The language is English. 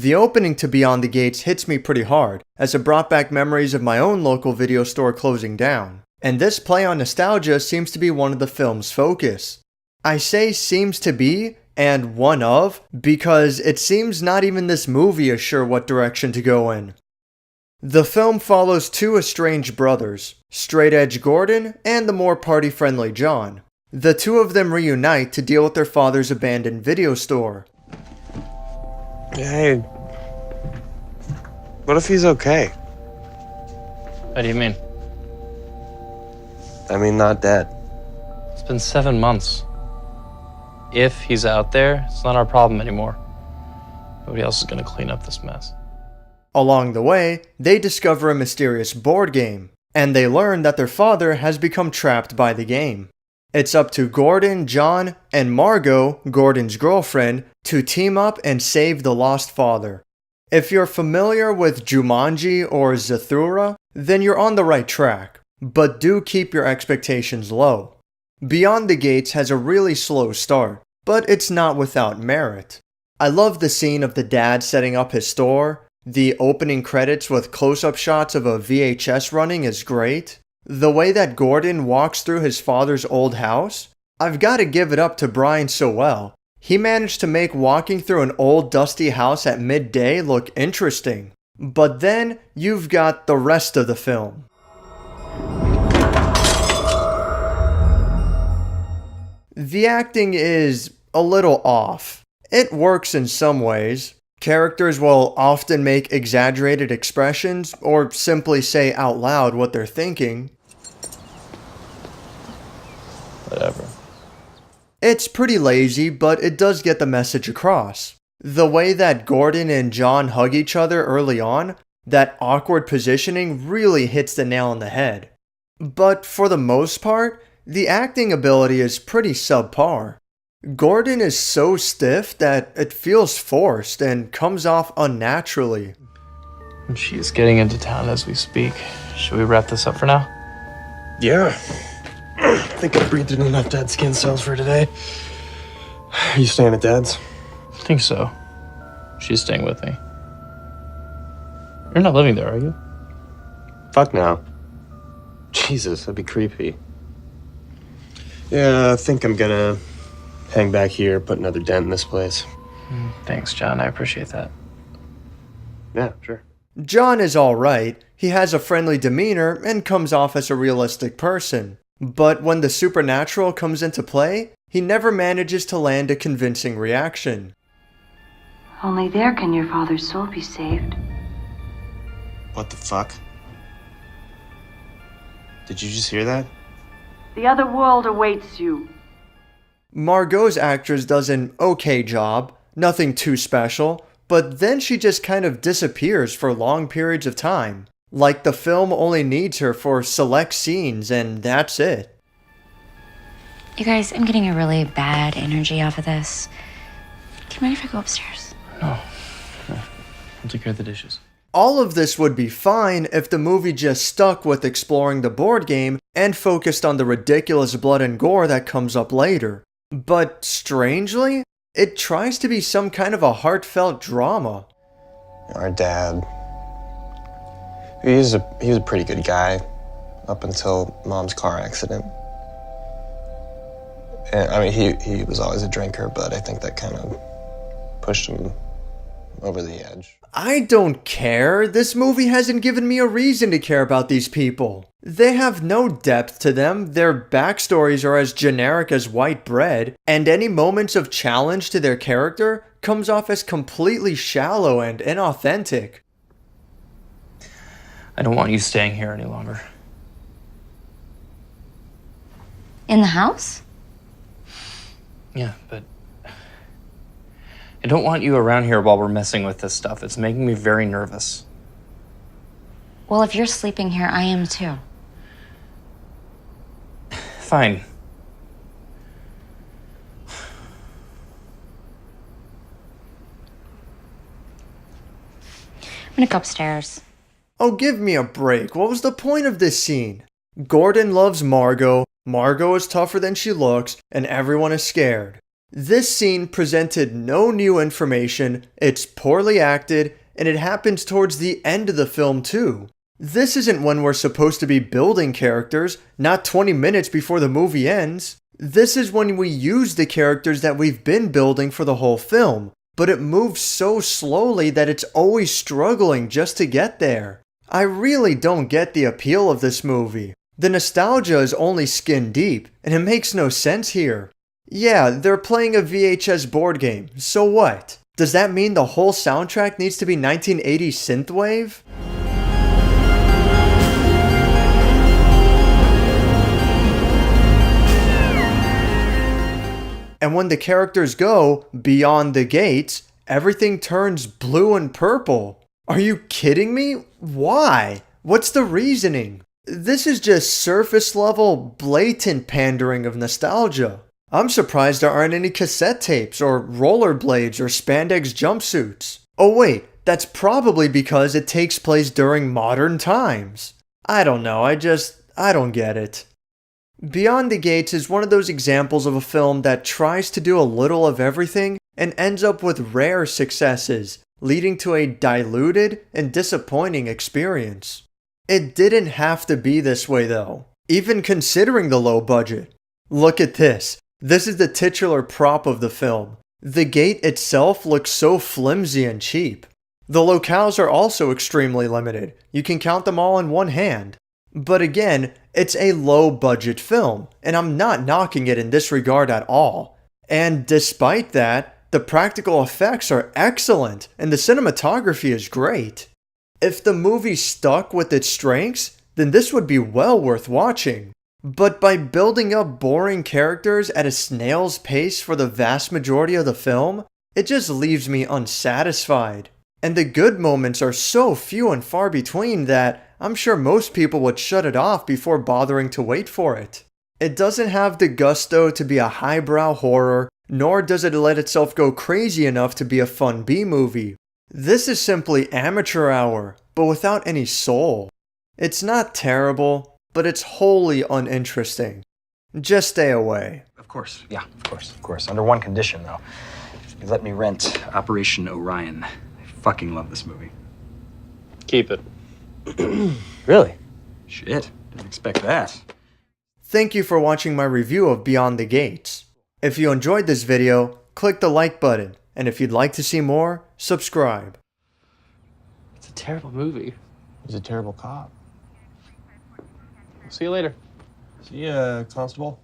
The opening to Beyond the Gates hits me pretty hard, as it brought back memories of my own local video store closing down. And this play on nostalgia seems to be one of the film's focus. I say seems to be, and one of, because it seems not even this movie is sure what direction to go in. The film follows two estranged brothers, straight-edge Gordon and the more party-friendly John. The two of them reunite to deal with their father's abandoned video store. Hey, what if he's okay? What do you mean? I mean, not dead. It's been 7 months. If he's out there, it's not our problem anymore. Nobody else is gonna clean up this mess. Along the way, they discover a mysterious board game, and they learn that their father has become trapped by the game. It's up to Gordon, John, and Margot, Gordon's girlfriend, to team up and save the lost father. If you're familiar with Jumanji or Zathura, then you're on the right track, but do keep your expectations low. Beyond the Gates has a really slow start, but it's not without merit. I love the scene of the dad setting up his store. The opening credits with close-up shots of a VHS running is great. The way that Gordon walks through his father's old house, I've got to give it up to Brian Sowell. He managed to make walking through an old dusty house at midday look interesting. But then you've got the rest of the film. The acting is a little off. It works in some ways. Characters will often make exaggerated expressions or simply say out loud what they're thinking. Whatever. It's pretty lazy, but it does get the message across. The way that Gordon and John hug each other early on, that awkward positioning really hits the nail on the head. But for the most part, the acting ability is pretty subpar. Gordon is so stiff that it feels forced and comes off unnaturally. She's getting into town as we speak. Should we wrap this up for now? Yeah. I think I breathed in enough dead skin cells for today. Are you staying at Dad's? I think so. She's staying with me. You're not living there, are you? Fuck no. Jesus, that'd be creepy. Yeah, I think I'm gonna hang back here, put another dent in this place. Thanks, John. I appreciate that. Yeah, sure. John is alright. He has a friendly demeanor and comes off as a realistic person. But when the supernatural comes into play, he never manages to land a convincing reaction. Only there can your father's soul be saved. What the fuck? Did you just hear that? The other world awaits you. Margot's actress does an okay job, nothing too special, but then she just kind of disappears for long periods of time. Like the film only needs her for select scenes and that's it. You guys, I'm getting a really bad energy off of this. Do you mind if I go upstairs? No. I'll take care of the dishes. All of this would be fine if the movie just stuck with exploring the board game and focused on the ridiculous blood and gore that comes up later. But strangely, it tries to be some kind of a heartfelt drama. Our dad. He was a pretty good guy up until Mom's car accident. And, I mean, he was always a drinker, but I think that kind of pushed him over the edge. I don't care. This movie hasn't given me a reason to care about these people. They have no depth to them, their backstories are as generic as white bread, and any moments of challenge to their character comes off as completely shallow and inauthentic. I don't want you staying here any longer. In the house? Yeah, but I don't want you around here while we're messing with this stuff. It's making me very nervous. Well, if you're sleeping here, I am too. Fine. I'm gonna go upstairs. Oh, give me a break. What was the point of this scene? Gordon loves Margot, Margot is tougher than she looks, and everyone is scared. This scene presented no new information, it's poorly acted, and it happens towards the end of the film too. This isn't when we're supposed to be building characters, not 20 minutes before the movie ends. This is when we use the characters that we've been building for the whole film, but it moves so slowly that it's always struggling just to get there. I really don't get the appeal of this movie. The nostalgia is only skin deep, and it makes no sense here. Yeah, they're playing a VHS board game, so what? Does that mean the whole soundtrack needs to be 1980s synthwave? And when the characters go beyond the gates, everything turns blue and purple. Are you kidding me? Why? What's the reasoning? This is just surface level, blatant pandering of nostalgia. I'm surprised there aren't any cassette tapes or rollerblades or spandex jumpsuits. Oh wait, that's probably because it takes place during modern times. I don't know, I don't get it. Beyond the Gates is one of those examples of a film that tries to do a little of everything and ends up with rare successes, leading to a diluted and disappointing experience. It didn't have to be this way though, even considering the low budget. Look at this. This is the titular prop of the film. The gate itself looks so flimsy and cheap. The locales are also extremely limited. You can count them all in one hand. But again, it's a low budget film, and I'm not knocking it in this regard at all. And despite that, the practical effects are excellent, and the cinematography is great. If the movie stuck with its strengths, then this would be well worth watching. But by building up boring characters at a snail's pace for the vast majority of the film, it just leaves me unsatisfied. And the good moments are so few and far between that I'm sure most people would shut it off before bothering to wait for it. It doesn't have the gusto to be a highbrow horror, nor does it let itself go crazy enough to be a fun B-movie. This is simply amateur hour, but without any soul. It's not terrible, but it's wholly uninteresting. Just stay away. Of course, yeah, of course. Under one condition, though. You let me rent Operation Orion. I fucking love this movie. Keep it. Really? Shit, didn't expect that. Thank you for watching my review of Beyond the Gates. If you enjoyed this video, click the like button, and if you'd like to see more, subscribe. It's a terrible movie. He's a terrible cop. See you later. See ya, Constable.